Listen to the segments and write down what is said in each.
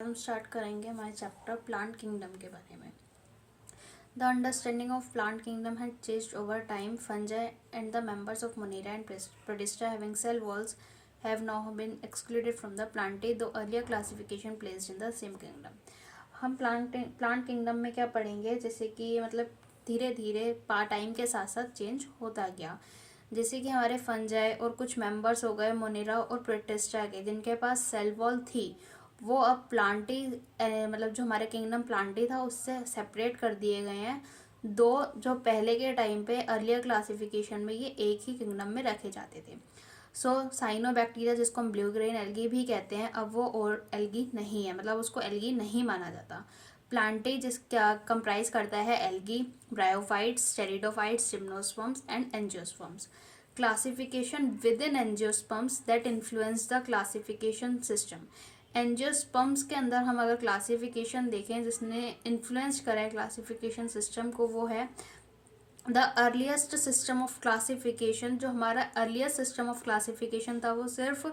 हम स्टार्ट करेंगे हमारे चैप्टर प्लांट किंगडम के बारे में। The understanding of plant kingdom had changed over time. Fungi and the members of Monera and Prodista having cell walls have now been excluded from the Plantae, though earlier classification placed in the same kingdom. हम plant kingdom में क्या पढ़ेंगे, जैसे कि मतलब धीरे धीरे time के साथ साथ चेंज होता गया। जैसे कि हमारे फंजाई और कुछ मेंबर्स हो गए मोनेरा और प्रोटिस्टा के, जिनके पास सेल वॉल थी, वो अब प्लांटी मतलब जो हमारे किंगडम प्लांटी था उससे सेपरेट कर दिए गए हैं। दो जो पहले के टाइम पे अर्लियर क्लासिफिकेशन में ये एक ही किंगडम में रखे जाते थे। साइनोबैक्टीरिया जिसको हम ब्लू ग्रेन एल्गी भी कहते हैं, अब वो और एल्गी नहीं है, मतलब उसको एल्गी नहीं माना जाता। प्लांटी जिसका कंप्राइज करता है algae, bryophytes, pteridophytes, gymnosperms and angiosperms. Classification with in angiosperms that influence the classification system. Angiosperms के अंदर हम अगर क्लासिफिकेशन देखें जिसने इन्फ्लुएंस करा है क्लासिफिकेशन सिस्टम को, वो है the earliest system of classification. जो हमारा अर्लीस्ट सिस्टम ऑफ क्लासिफिकेशन था वो सिर्फ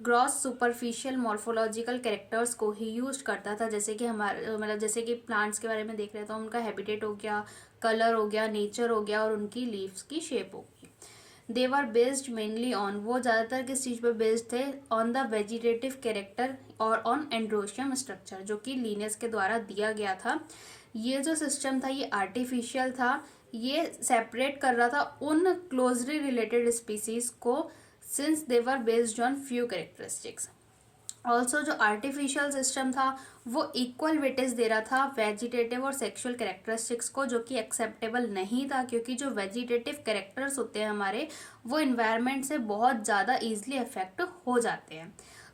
ग्रॉस सुपरफिशियल मॉर्फोलॉजिकल कैरेक्टर्स को ही यूज करता था. जैसे कि हमारे मतलब जैसे कि प्लांट्स के बारे में देख रहे तो उनका हैबिटेट हो गया, कलर हो गया, नेचर हो गया और उनकी लीव्स की शेप हो गई. दे वर बेस्ड मेनली ऑन, वो ज़्यादातर किस चीज़ पे बेस्ड थे, ऑन द वेजिटेटिव कैरेक्टर और ऑन एंड्रोशियम स्ट्रक्चर जो कि लीनियस के द्वारा दिया गया था. ये जो सिस्टम था ये आर्टिफिशियल था, ये सेपरेट कर रहा था उन क्लोजली रिलेटेड स्पीसीज को, since they were based on few characteristics. Also जो आर्टिफिशियल सिस्टम था वो इक्वल वेटेज दे रहा था वेजिटेटिव और सेक्सुअल कैरेक्टरिस्टिक्स को, जो कि एक्सेप्टेबल नहीं था, क्योंकि जो वेजिटेटिव कैरेक्टर्स होते हैं हमारे वो इन्वायरमेंट से बहुत ज़्यादा ईजिली अफेक्ट हो जाते हैं.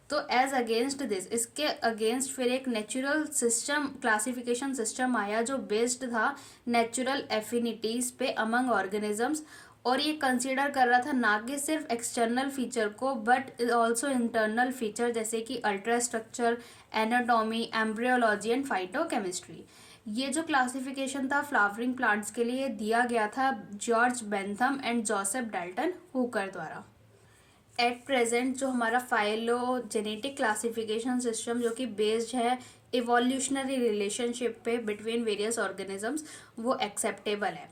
तो एज अगेंस्ट दिस, इसके अगेंस्ट फिर एक नेचुरल सिस्टम क्लासिफिकेशन सिस्टम आया जो बेस्ड था नेचुरल एफिनिटीज पे अमंग ऑर्गेनिजम्स, और ये कंसीडर कर रहा था ना कि सिर्फ एक्सटर्नल फीचर को बट ऑल्सो इंटरनल फीचर, जैसे कि ultra structure, anatomy, embryology and phytochemistry. ये जो क्लासिफिकेशन था फ्लावरिंग प्लांट्स के लिए दिया गया था George Bentham and Joseph Dalton Hooker द्वारा. एट प्रेजेंट जो हमारा फाइलोजेनेटिक क्लासिफिकेशन सिस्टम जो कि बेस्ड है इवोल्यूशनरी रिलेशनशिप पे बिटवीन वेरियस ऑर्गेनिजम्स, वो एक्सेप्टेबल है.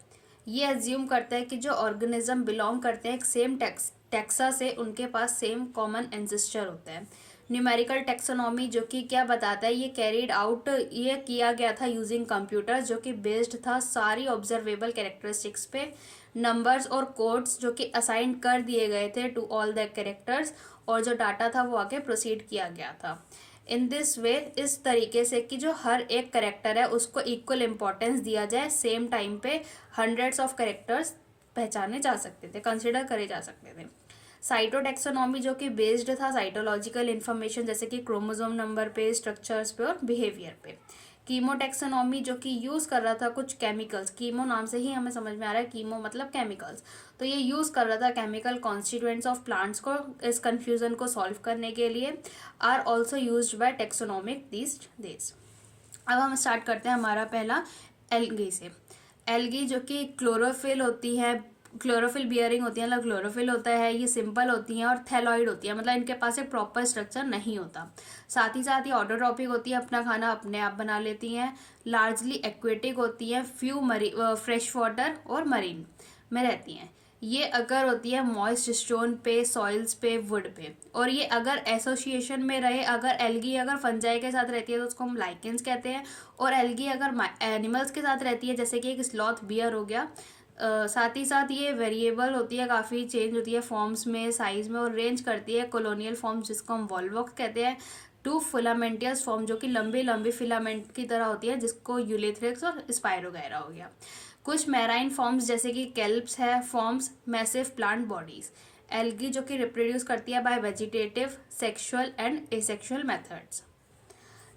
ये एज्यूम करता है कि जो ऑर्गेनिज्म बिलोंग करते हैं एक सेम टेक्सा से, उनके पास सेम कॉमन एंसेस्टर होता है. न्यूमेरिकल टेक्सोनॉमी जो कि क्या बताता है, ये कैरीड आउट ये किया गया था यूजिंग कंप्यूटर, जो कि बेस्ड था सारी ऑब्जर्वेबल कैरेक्टरिस्टिक्स पे. नंबर्स और कोड्स जो कि असाइन कर दिए गए थे टू ऑल द कैरेक्टर्स, और जो डाटा था वो आगे प्रोसीड किया गया था. इन दिस वे, इस तरीके से कि जो हर एक करेक्टर है उसको इक्वल इम्पोर्टेंस दिया जाए, सेम टाइम पे हंड्रेड्स ऑफ करेक्टर्स पहचाने जा सकते थे, कंसिडर करे जा सकते थे. साइटोटेक्सोनॉमी जो कि बेस्ड था साइटोलॉजिकल इन्फॉर्मेशन जैसे कि क्रोमोसोम नंबर पे, स्ट्रक्चर्स पे और बिहेवियर पे. कीमोटेक्सोनॉमी जो कि यूज़ कर रहा था कुछ केमिकल्स, कीमो नाम से ही हमें समझ में आ रहा है कीमो मतलब केमिकल्स, तो ये यूज़ कर रहा था केमिकल कॉन्स्टिट्यूएंट्स ऑफ प्लांट्स को इस कन्फ्यूज़न को सॉल्व करने के लिए. Are also used by taxonomic these days. अब हम स्टार्ट करते हैं हमारा पहला एल्गी से. एल्गी जो कि क्लोरोफिल होती है, क्लोरोफिल बियरिंग होती है, मतलब क्लोरोफिल होता है, ये सिंपल होती हैं और थैलॉइड होती है, मतलब इनके पास एक प्रॉपर स्ट्रक्चर नहीं होता. साथ ही साथ ये ऑटोट्रॉपिक होती है, अपना खाना अपने आप बना लेती हैं. लार्जली एक्वेटिक होती हैं, फ्यू फ्रेश वाटर और मरीन में रहती हैं. ये अगर होती है मॉइस्ट स्टोन पे, सॉइल्स पे, वुड पे, और ये अगर एसोसिएशन में रहे, अगर एल्गी अगर फंजाई के साथ रहती है तो उसको हम लाइकेंस कहते हैं, और एल्गी अगर एनिमल्स के साथ रहती है जैसे कि एक स्लॉथ बियर हो गया. साथ ही साथ ये वेरिएबल होती है, काफ़ी चेंज होती है फॉर्म्स में, साइज में, और रेंज करती है कॉलोनियल फॉर्म्स जिसको हम वॉल्वॉक्स कहते हैं, टू फिलामेंटियस फॉर्म जो कि लंबी लंबी फिलामेंट की तरह होती है जिसको यूलेथ्रिक्स और स्पाइरोगैरा हो गया. कुछ मैराइन फॉर्म्स जैसे कि कैल्प्स है forms massive plant bodies. Algae जो कि रिप्रोड्यूस करती है bye vegetative, sexual and asexual methods.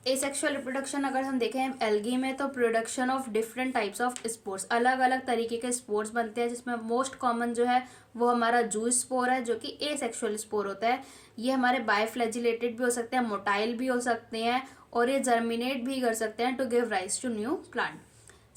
Asexual reproduction अगर हम देखें एल्गी में, तो production of different types of spores, अलग अलग तरीके के स्पोर्स बनते हैं, जिसमें मोस्ट कॉमन जो है वो हमारा जूस स्पोर है जो कि एसेक्सुअल स्पोर होता है. ये हमारे बायफ्लैजिलेटेड भी हो सकते हैं, मोटाइल भी हो सकते हैं, और ये जर्मिनेट भी कर सकते हैं to give rise to new plant.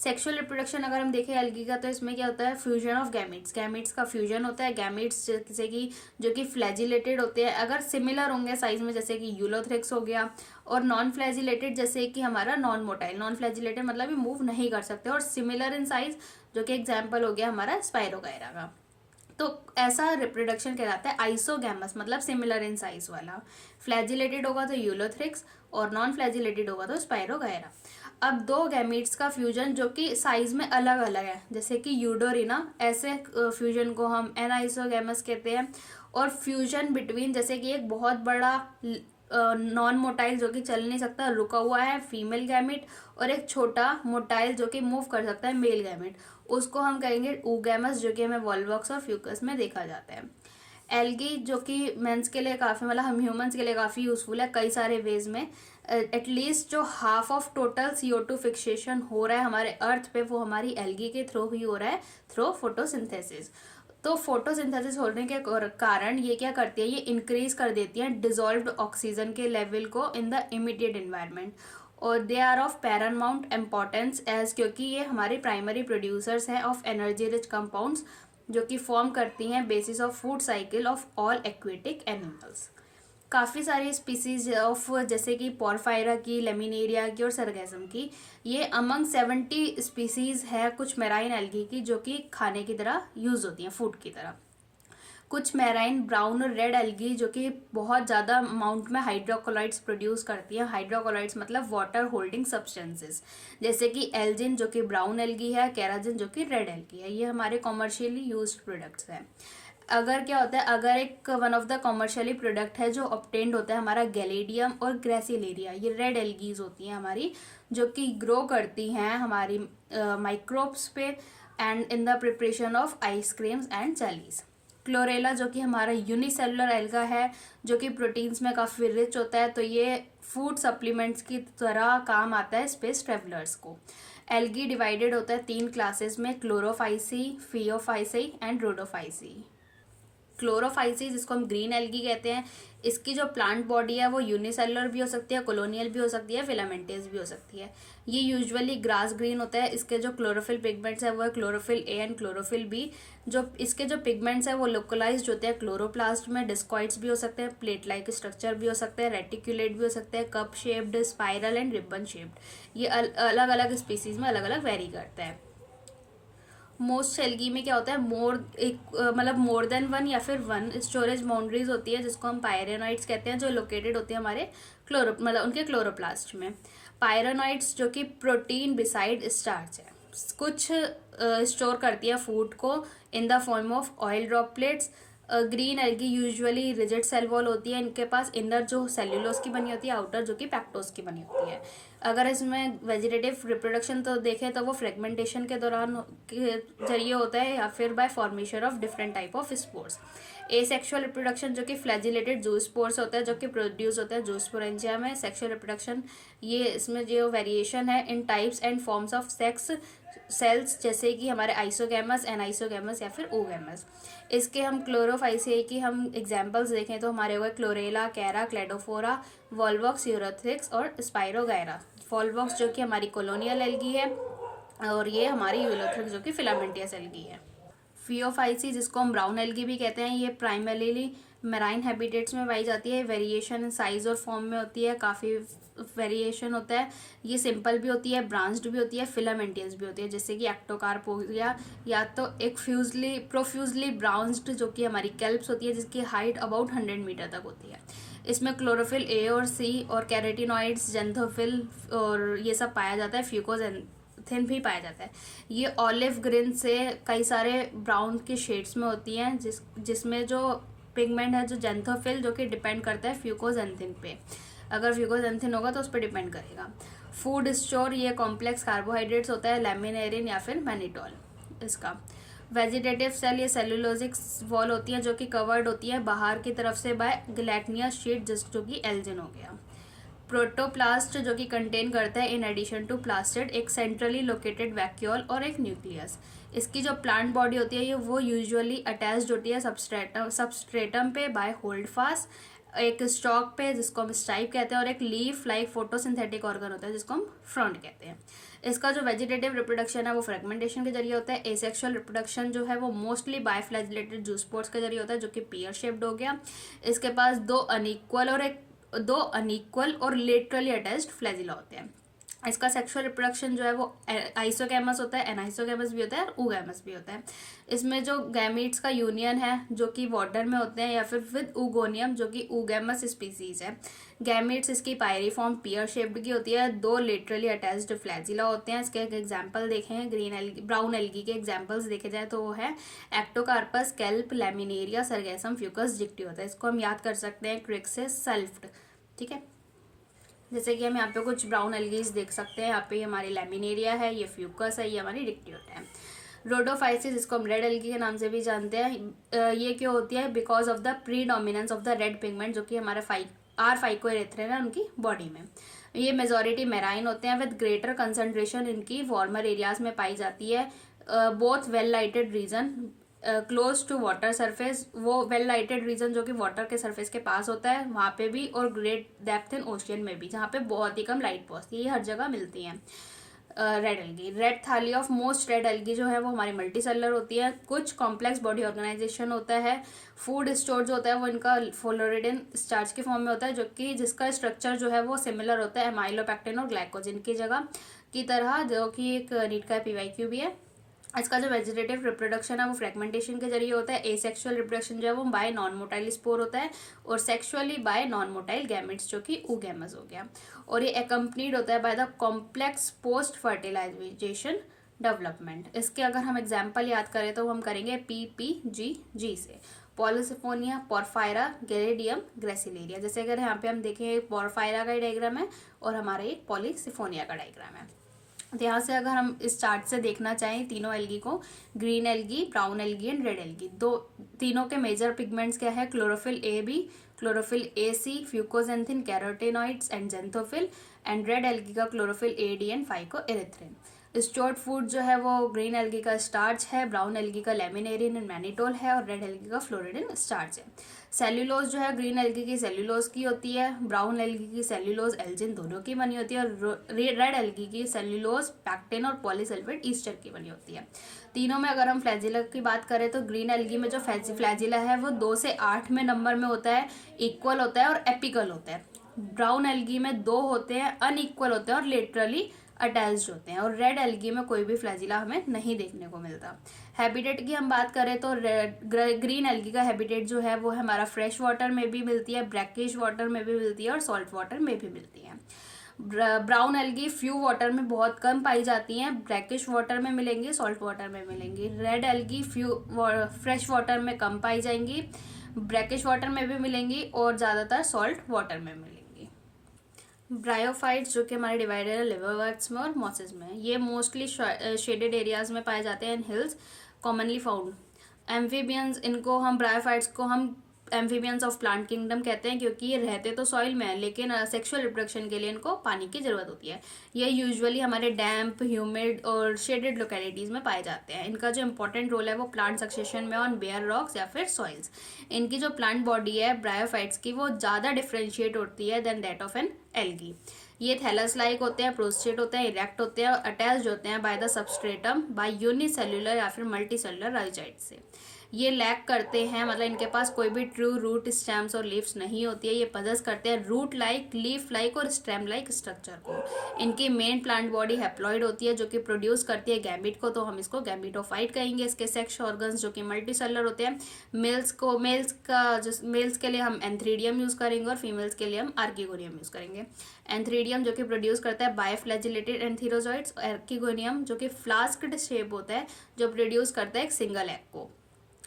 Sexual reproduction अगर हम देखें एल्गी का, तो इसमें क्या होता है, फ्यूजन ऑफ गैमीट्स, गैमीट्स का फ्यूजन होता है। गैमीट्स जैसे कि जो कि फ्लैजिलेटेड होते हैं, अगर सिमिलर होंगे साइज में, जैसे कि यूलोथ्रिक्स हो गया, और नॉन फ्लैजिलेटेड जैसे कि हमारा नॉन मोटाइल, नॉन फ्लैजिलेटेड मतलब ये मूव नहीं कर सकते, और सिमिलर इन साइज जो कि एग्जाम्पल हो गया हमारा स्पाइरोगायरा का। तो ऐसा रिप्रोडक्शन कहलाता है आइसोगैमस, मतलब सिमिलर इन साइज वाला। फ्लैजिलेटेड होगा तो यूलोथ्रिक्स, और नॉन फ्लैजिलेटेड होगा तो स्पाइरोगायरा। अब दो गैमीट्स का फ्यूजन जो कि साइज में अलग अलग है, जैसे कि यूडोरिना, ऐसे फ्यूजन को हम एनाइसोगैमस कहते हैं। और फ्यूजन बिटवीन, जैसे कि एक बहुत बड़ा नॉन मोटाइल जो कि चल नहीं सकता, रुका हुआ है, फीमेल गैमिट, और एक छोटा मोटाइल जो कि मूव कर सकता है, मेल गैमिट, उसको हम कहेंगे oogamous, जो कि हमें वॉल्वॉक्स और फ्यूकस में देखा जाता है। एल्गी जो कि मेंस के लिए काफ़ी, मतलब हम ह्यूमंस के लिए काफ़ी यूजफुल है कई सारे वेज में। एटलीस्ट जो half of total CO2 fixation हो रहा है हमारे अर्थ पे, वो हमारी एल्गी के थ्रू ही हो रहा है, थ्रू फोटोसिंथेसिस। तो फोटोसिंथेसिस होने के कारण ये क्या करती है, ये इंक्रीज कर देती है डिजॉल्व्ड ऑक्सीजन के लेवल को इन द इमीडिएट एनवायरनमेंट, और they are of paramount importance as, क्योंकि ये हमारी प्राइमरी प्रोड्यूसर्स हैं ऑफ एनर्जी रिच कंपाउंड्स, जो कि फॉर्म करती हैं basis of food cycle of all aquatic animals. काफ़ी सारी स्पीसीज ऑफ, जैसे कि पोरफायरा की, लेमिनेरिया की और सरगेजम की, ये अमंग 70 स्पीसीज है कुछ मेराइन एल्गी की, जो कि खाने की तरह यूज़ होती हैं, फूड की तरह। कुछ मेराइन ब्राउन और रेड एल्गी जो कि बहुत ज़्यादा अमाउंट में हाइड्रोकोलाइड्स प्रोड्यूस करती हैं। हाइड्रोकोलाइड्स मतलब वाटर होल्डिंग सब्सटेंसेस, जैसे कि एल्जिन जो कि ब्राउन एल्गी है, केराजिन जो कि रेड एल्गी है। ये हमारे कॉमर्शियली यूज्ड प्रोडक्ट्स हैं। अगर क्या होता है, अगर एक one of the commercially product है जो ऑब्टेन्ड होता है हमारा गैलेडियम और ग्रेसिलेरिया, ये रेड एल्गीज होती हैं हमारी, जो कि ग्रो करती हैं हमारी माइक्रोब्स पे and in the preparation of ice creams and jellies. Chlorella जो कि हमारा यूनिसेलुलर एल्गा है, जो कि प्रोटीन्स में काफ़ी रिच होता है, तो ये फूड सप्लीमेंट्स की तरह काम आता है स्पेस ट्रेवलर्स को। एल्गी डिवाइडेड होता है 3 क्लासेस में, Chlorophyceae, Phaeophyceae and Rhodophyceae. Chlorophyceae जिसको हम ग्रीन एल्गी कहते हैं, इसकी जो प्लांट बॉडी है वो यूनिसेलुलर भी हो सकती है, कॉलोनियल भी हो सकती है, फिलामेंटेस भी हो सकती है। ये यूजुअली ग्रास ग्रीन होता है। इसके जो क्लोरोफिल पिगमेंट्स है वो है chlorophyll A and chlorophyll B. जो इसके जो पिगमेंट्स है वो लोकलाइज्ड होते हैं क्लोरोप्लास्ट में। डिस्कॉइड्स भी हो सकते हैं, प्लेट लाइक स्ट्रक्चर भी हो सकते हैं, रेटिकुलेट भी हो सकते हैं, cup shaped, spiral and ribbon shaped. ये अलग अलग स्पीसीज में अलग अलग वेरी करता है। मोस्ट एल्गी में क्या होता है, मतलब मोर देन वन या फिर वन स्टोरेज बाउंड्रीज होती है, जिसको हम पायरेनॉइड्स कहते हैं, जो लोकेटेड होती है हमारे मतलब उनके क्लोरोप्लास्ट में। पायरेनॉइड्स जो कि प्रोटीन बिसाइड स्टार्च है, कुछ स्टोर करती है फूड को in the form of oil droplets. Green algae usually rigid cell wall होती है इनके पास, इनर जो सेल्यूलोज की बनी होती है, आउटर जो कि पैक्टोज की बनी होती है। अगर इसमें वेजिटेटिव रिप्रोडक्शन तो देखें तो वो फ्रेगमेंटेशन के दौरान के जरिए होता है, या फिर bye formation of different type of spores. Asexual reproduction जो कि फ्लैजिलेटेड जूस्पोर्स होता है, जो कि प्रोड्यूस होता है जूस्पोरेंजिया में। सेक्सुअल रिप्रोडक्शन, ये इसमें जो वेरिएशन है in types and forms of sex cells, जैसे कि हमारे आइसोगैमस, एनाइसोगैमस या फिर ओगैमस। इसके हम क्लोरोफाइसी की हम एग्जांपल्स देखें तो हमारे हुए क्लोरेला, कैरा, क्लेडोफोरा, वॉल्वॉक्स, यूरोथ्रिक्स और स्पाइरोगायरा। वॉल्वॉक्स जो कि हमारी कॉलोनियल एल्गी है, और ये हमारी यूलोथ्रिक्स जो कि फिलामेंटियस एल्गी है। फियोफाइसी जिसको हम ब्राउन एल्गी भी कहते हैं, ये प्राइमरीली मेराइन हैबिटेट्स में पाई जाती है। वेरिएशन साइज और फॉर्म में होती है, काफ़ी वेरिएशन होता है। ये सिंपल भी होती है, ब्रांच्ड भी होती है, फिलामेंटियस भी होती है, जैसे कि एक्टोकार्प हो गया, या तो एक प्रोफ्यूजली ब्राउन्स्ड जो कि हमारी कैल्प्स होती है, जिसकी हाइट अबाउट 100 मीटर तक होती है। इसमें क्लोरोफिल ए और सी और कैरेटिनॉइड्स, जेंथोफिल और ये सब पाया जाता है। फ्यूकोजेंथिन भी पाया जाता है। ये ऑलिव ग्रीन से कई सारे ब्राउन के शेड्स में होती हैं, जिसमें जो पिगमेंट है जो जेंथोफिल, जो कि डिपेंड करता है फ्यूकोजेंथिन पे। अगर फ्यूकोजेंथिन होगा तो उस पर डिपेंड करेगा। फूड स्टोर, ये कॉम्प्लेक्स कार्बोहाइड्रेट्स होता है, लेमिनेरिन या फिर मैनिटोल इसका। वेजिटेटिव सेल, ये सेलुलोजिक वॉल होती है जो कि कवर्ड होती है बाहर की तरफ से बाय गिलेटिनियस शीट, जो कि एल्जिन हो गया। प्रोटोप्लास्ट जो कि कंटेन करता है इन एडिशन टू प्लास्टिड एक सेंट्रली लोकेटेड वैक्यूल और एक न्यूक्लियस। इसकी जो प्लांट बॉडी होती है, ये वो यूजुअली अटैच्ड होती है सबस्ट्रेटम पे बाय होल्ड फास्ट, एक स्टॉक पे जिसको हम स्टाइप कहते हैं, और एक लीफ लाइक फोटोसिंथेटिक ऑर्गन होता है जिसको हम फ्रंट कहते हैं। इसका जो वेजिटेटिव रिप्रोडक्शन है वो फ्रेगमेंटेशन के जरिए होता है। एसेक्सुअल रिप्रोडक्शन जो है वो मोस्टली बायफ्लैजिलेटेड जूस्पोर्स के जरिए होता है, जो कि पेयर शेप्ड हो गया। इसके पास दो अनइक्वल और लेटरली अटैच्ड फ्लैजिला होते हैं। इसका सेक्सुअल रिप्रोडक्शन जो है वो आइसोगैमस होता है, एनाइसोगैमस भी होता है और ऊगैमस भी होता है। इसमें जो गैमीट्स का यूनियन है जो कि वाटर में होते हैं या फिर विद ऊगोनियम जो कि ऊगैमस स्पीसीज है। गैमीट्स इसकी पायरीफॉर्म पियर शेप्ड की होती है, दो लेटरली अटैच्ड फ्लैजिला होते हैं। इसके एक एग्जाम्पल देखें, ग्रीन एल्गी ब्राउन एल्गी के एग्जाम्पल्स देखे जाए तो वो है एक्टोकार्पस, कैल्प, लैमिनेरिया, सरगैसम, फ्यूकस, जिक्टी होता है। इसको हम याद कर सकते हैं क्रिक्सिस सल्फ्ड। ठीक है, जैसे कि हम यहाँ पे कुछ ब्राउन एल्गीज देख सकते हैं। यहाँ पे हमारी लैमिनेरिया है, ये फ्यूकस है, ये हमारी डिक्टियोटा है। रोडोफाइसिस, इसको हम रेड एल्गी के नाम से भी जानते हैं। ये क्यों होती है? Because of the predominance of the red pigment जो कि हमारा आर फाइकोएरिथ्रिन है उनकी बॉडी में। ये मेजॉरिटी मेराइन होते हैं विद ग्रेटर कंसंट्रेशन इनकी वार्मर एरियाज में पाई जाती है। Both well lighted region close to water surface, वो वेल लाइटेड रीजन जो कि वाटर के सरफेस के पास होता है वहाँ पे भी, और ग्रेट डेप्थ इन ओशियन में भी जहाँ पे बहुत ही कम लाइट पहुँचती है। ये हर जगह मिलती हैं। रेड एल्गी, रेड थाली ऑफ मोस्ट रेड एल्गी जो है वो हमारी मल्टी सेलुलर होती है। कुछ कॉम्प्लेक्स बॉडी ऑर्गेनाइजेशन होता है। फूड स्टोर जो होता है वो इनका फ्लोरिडिन स्टार्च के फॉर्म में होता है, जो कि जिसका स्ट्रक्चर जो है वो सिमिलर होता है एमाइलोपेक्टिन और ग्लाइकोजन की जगह की तरह, जो कि एक नीट का PYQ भी है। इसका जो वेजिटेटिव रिप्रोडक्शन है वो फ्रेगमेंटेशन के जरिए होता है। एसेक्सुअल रिप्रोडक्शन जो है वो बाय नॉन मोटाइल स्पोर होता है, और sexually bye non motile gametes जो कि ऊगैमस हो गया। और ये एकम्पनीड होता है by the complex post fertilisation development. इसके अगर हम एग्जाम्पल याद करें तो हम करेंगे PPGG से, पॉलिसिफोनिया, पोरफायरा, गेरेडियम, ग्रेसिलेरिया। जैसे अगर यहाँ पे हम देखें पोरफायरा का डायग्राम है और हमारे एक पॉलिसिफोनिया का डायग्राम है। तो यहाँ से अगर हम इस चार्ट से देखना चाहें तीनों एल्गी को, green algae, brown algae and red algae, तीनों के मेजर पिगमेंट्स क्या है? Chlorophyll AB, chlorophyll AC, fucoxanthin, carotenoids and xanthophyll, and red algae का chlorophyll AD and phycoerythrin. Stored food जो है वो ग्रीन एल्गी का स्टार्च है, ब्राउन एल्गी का लेमिनेरिन एंड मैनिटोल है, और रेड एल्गी का फ्लोरिडिन स्टार्च है। सेल्यूलोज जो है ग्रीन एल्गी की सेल्यूलोज की होती है, ब्राउन एल्गी की सेल्यूलोज एल्जिन दोनों की बनी होती है, और रेड एल्गी की सेल्यूलोज पैक्टिन और पॉलीसल्फेट ईस्टर की बनी होती है। तीनों में अगर हम फ्लैजिला की बात करें तो ग्रीन एल्गी में जो फ्लैजिला है वो 2 से 8 में नंबर में होता है, इक्वल होता है और एपिकल होता है। ब्राउन एल्गी में 2 होते हैं, अनइक्वल होते हैं और लेटरली अटैच्ड होते हैं, और रेड एल्गी में कोई भी फ्लैजिला हमें नहीं देखने को मिलता। हैबिटेट की हम बात करें तो ग्रीन एल्गी का हैबिटेट जो है वो हमारा फ्रेश वाटर में भी मिलती है, ब्रैकिश वाटर में भी मिलती है और सॉल्ट वाटर में भी मिलती है। ब्राउन एल्गी फ्यू वाटर में बहुत कम पाई जाती हैं, ब्रैकिश वाटर में मिलेंगी, सॉल्ट वाटर में मिलेंगी। रेड एल्गी फ्रेश वाटर में कम पाई जाएंगी, ब्रैकिश वाटर में भी मिलेंगी और ज़्यादातर सॉल्ट वाटर में मिलेंगी। ब्रायोफाइट्स जो कि हमारे डिवाइडेड है लिवरवर्ट्स में और मॉसेस में, ये मोस्टली शेडेड एरियाज में पाए जाते हैं इन हिल्स, कॉमनली फाउंड। एम्फीबियंस, इनको हम ब्रायोफाइट्स को हम एम्फीबियंस ऑफ प्लांट किंगडम कहते हैं, क्योंकि ये रहते तो सॉइल में है लेकिन सेक्सुअल रिप्रोडक्शन के लिए इनको पानी की जरूरत होती है। ये यूजुअली हमारे डैम्प, ह्यूमिड और शेडेड लोकेलिटीज़ में पाए जाते हैं। इनका जो इंपॉर्टेंट रोल है वो प्लांट सक्सेशन में ऑन बेयर रॉक्स या फिर सॉइल्स। इनकी जो प्लांट बॉडी है ब्रायोफाइट्स की वो ज़्यादा डिफ्रेंशिएट होती है than that of an algae. ये थैलस लाइक होते हैं, प्रोस्टेट होते हैं, इरेक्ट होते हैं और अटैच्ड होते हैं by the substratum by unicellular या फिर मल्टीसेल्युलर राइजाइट से। ये लैक करते हैं, मतलब इनके पास कोई भी ट्रू रूट, स्टेम्स और लीव्स नहीं होती है। ये पजेस करते हैं रूट लाइक, लीफ लाइक और स्टेम लाइक स्ट्रक्चर को। इनकी मेन प्लांट बॉडी हैप्लॉइड होती है जो कि प्रोड्यूस करती है गैमीट को, तो हम इसको गैमीटोफाइट कहेंगे। इसके सेक्स ऑर्गन्स जो कि मल्टी सेलुलर होते हैं। मेल्स के लिए हम एंथ्रीडियम यूज करेंगे और फीमेल्स के लिए हम आर्किगोनियम यूज करेंगे। एंथ्रीडियम जो कि प्रोड्यूस करता है बायफ्लैजिलेटेड एंथीरोजॉइड्स, आर्किगोनियम जो कि फ्लास्क्ड शेप होता है जो प्रोड्यूस करता है एक सिंगल एग को।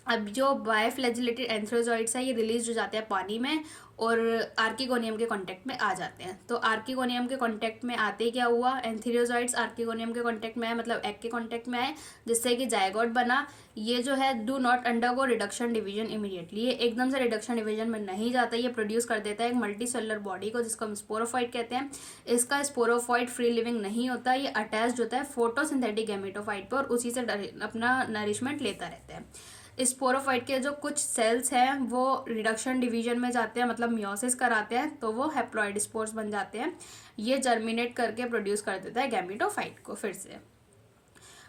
अब जो बायफ्लैजिलेटेड एंथ्रोजॉइड्स है ये रिलीज हो जाते हैं पानी में और आर्किगोनियम के कांटेक्ट में आ जाते हैं। तो आर्किगोनियम के कांटेक्ट में आते ही क्या हुआ, एंथीरियोजॉइड्स आर्किगोनियम के कांटेक्ट में आए, मतलब एग के कांटेक्ट में आए, जिससे कि जायगोट बना। ये जो है do not undergo reduction division immediately, ये एकदम से रिडक्शन डिवीजन में नहीं जाता, ये प्रोड्यूस कर देता है एक मल्टी सेलुलर बॉडी को जिसको हम स्पोरोफाइट कहते हैं। इसका स्पोरोफाइट फ्री लिविंग नहीं होता, ये अटैच्ड होता है फोटोसिंथेटिक गैमेटोफाइट पर और उसी से अपना नरिशमेंट लेता रहता है। स्पोरोफाइट के जो कुछ सेल्स हैं वो रिडक्शन डिवीजन में जाते हैं, मतलब मियोसिस कराते हैं, तो वो हैप्लॉइड स्पोर्स बन जाते हैं। ये जर्मिनेट करके प्रोड्यूस कर देता है गैमेटोफाइट को फिर से।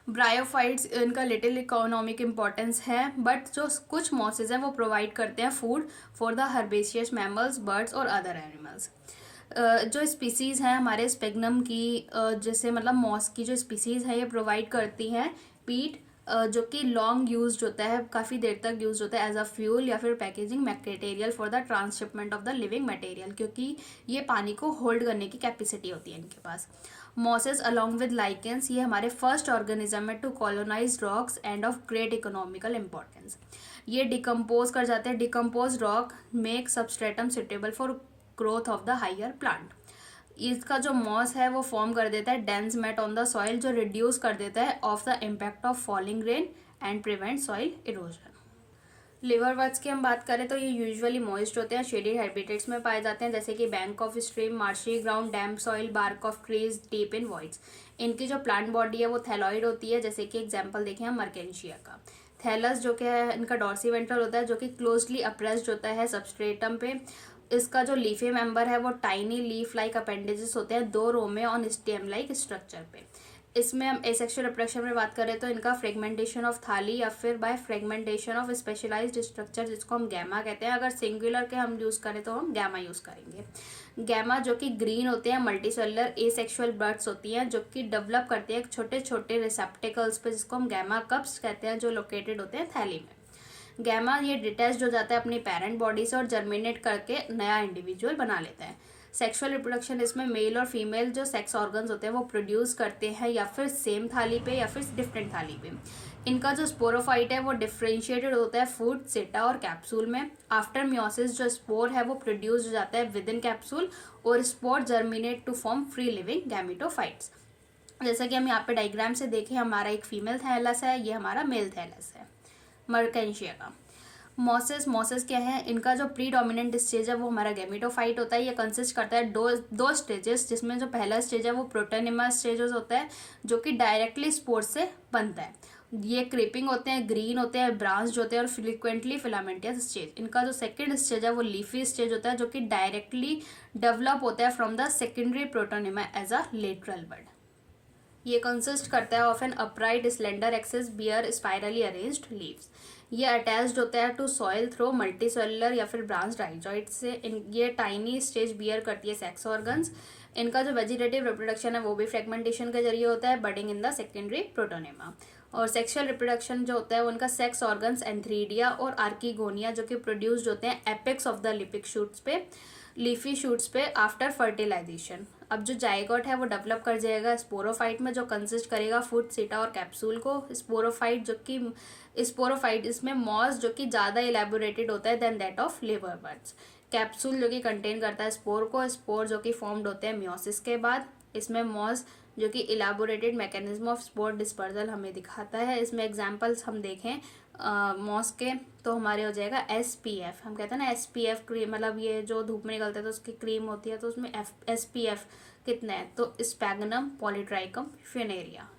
ब्रायोफाइट्स, इनका लिटिल इकोनॉमिक इम्पोर्टेंस है, बट जो कुछ मॉसेज हैं वो प्रोवाइड करते हैं food for the herbaceous mammals, birds और अदर एनिमल्स। जो स्पीसीज़ हैं हमारे स्पेगनम की, जैसे मतलब मॉस की जो स्पीसीज़ है ये प्रोवाइड करती हैं पीट, जो कि लॉन्ग यूज होता है, काफ़ी देर तक यूज होता है एज अ फ्यूल या फिर packaging material for the transshipment of the living material, क्योंकि ये पानी को होल्ड करने की कैपेसिटी होती है इनके पास। मॉसेस अलॉन्ग विद लाइकेंस, ये हमारे फर्स्ट ऑर्गेनिज्म है to colonise rocks and of great economical importance. ये डिकम्पोज कर जाते हैं, decompose rock make substratum suitable for growth of the higher plant. इसका जो मॉस है वो फॉर्म कर देता है dense mat on the soil, जो रिड्यूस कर देता है of the impact of falling rain and prevent soil erosion. Liverworts की हम बात करें तो ये यूजुअली मॉइस्ट होते हैं, शेडेड हैबिटेट्स में पाए जाते हैं, जैसे कि bank of stream, marshy ground, damp soil, bark of trees, deep in voids. इनकी जो प्लांट बॉडी है वो थैलॉइड होती है, जैसे कि एग्जाम्पल देखें हम मर्केंशिया का। थैलस जो कि है इनका डॉर्सी वेंट्रल होता है, जो कि क्लोजली अप्रेस्ड होता है सबस्ट्रेटम पे। इसका जो लीफी मेंबर है वो टाइनी लीफ लाइक अपेंडेजेस होते हैं 2 रो में ऑन स्टेम लाइक स्ट्रक्चर पे। इसमें हम एसेक्सुअल रिप्रोडक्शन में बात करें तो इनका फ्रेगमेंटेशन ऑफ थाली या फिर by fragmentation of specialised structure, जिसको हम गैमा कहते हैं। अगर सिंगुलर के हम यूज़ करें तो हम गैमा यूज़ करेंगे। गैमा जो कि ग्रीन होते हैं, मल्टीसेलुलर एसेक्सुअल बर्ड्स होती हैं, जो कि डेवलप करती है छोटे छोटे रिसेप्टिकल्स पे, जिसको हम गैमा कप्स कहते हैं, जो लोकेटेड होते हैं थैली में। गैमा ये डिटैच्ड हो जाता है अपनी पेरेंट बॉडी से और जर्मिनेट करके नया इंडिविजुअल बना लेता है। सेक्सुअल रिप्रोडक्शन, इसमें मेल और फीमेल जो सेक्स ऑर्गन्स होते हैं वो प्रोड्यूस करते हैं, या फिर सेम थाली पे या फिर डिफरेंट थाली पे। इनका जो स्पोरोफाइट है वो डिफ्रेंशिएटेड होता है फूड, सेटा और कैप्सूल में। आफ्टर मियोसिस जो स्पोर है वो प्रोड्यूस हो जाता है विद इन कैप्सूल, और spore germinate to form free living gametophytes. जैसा कि हम यहाँ पे डायग्राम से देखें, हमारा एक फीमेल थैलस है, ये हमारा मेल थैलस है मर्केंशिया का। मॉसेस क्या है, इनका जो प्रीडोमिनेंट स्टेज है वो हमारा गैमेटोफाइट होता है। ये कंसिस्ट करता है दो स्टेजेस, जिसमें जो पहला स्टेज है वो प्रोटोनिमा स्टेजेस होता है, जो कि डायरेक्टली स्पोर से बनता है। ये क्रीपिंग होते हैं, ग्रीन होते हैं, ब्रांच्ड होते हैं और फ्रिक्वेंटली फिलामेंटियस स्टेज। इनका जो सेकंड स्टेज है वो लीफी स्टेज होता है, जो कि डायरेक्टली डेवलप होता है from the secondary protonema as a lateral bud. ये कंसिस्ट करता है of an upright slender axis bear spirally arranged leaves. ये अटैच्ड होता है टू सॉइल थ्रो मल्टीसेलुलर या फिर ब्रांच राइजॉइड से। ये टाइनी स्टेज बियर करती है सेक्स ऑर्गन्स। इनका जो वेजिटेटिव रिप्रोडक्शन है वो भी फ्रेगमेंटेशन के जरिए होता है, budding in the secondary protonema. और सेक्सुअल रिप्रोडक्शन जो होता है वो उनका सेक्स ऑर्गन्स एंथ्रीडिया और आर्कीगोनिया, जो कि प्रोड्यूस्ड होते हैं एपेक्स ऑफ द लिपिक शूट्स पे, लीफी शूट्स पे आफ्टर फर्टिलाइजेशन। अब जो जाइगोट है वो डेवलप कर जाएगा स्पोरोफाइट में, जो कंसिस्ट करेगा फूड, सीटा और कैप्सूल को। स्पोरोफाइट जो कि स्पोरोफाइट इसमें मॉस जो कि ज़्यादा इलेबोरेटेड होता है देन दैट ऑफ लिवरवर्ट्स। कैप्सूल जो कि कंटेन करता है स्पोर को, स्पोर जो कि फॉर्म्ड होते हैं मियोसिस के बाद। इसमें मॉस जो कि elaborated mechanism of spore dispersal हमें दिखाता है। इसमें एग्जांपल्स हम देखें मॉस के तो हमारे हो जाएगा SPF। हम कहते हैं ना SPF क्रीम, मतलब ये जो धूप में निकलता है तो उसकी क्रीम होती है, तो उसमें SPF कितना है, तो स्पैगनम पॉलीट्राइकम फ्यूनेरिया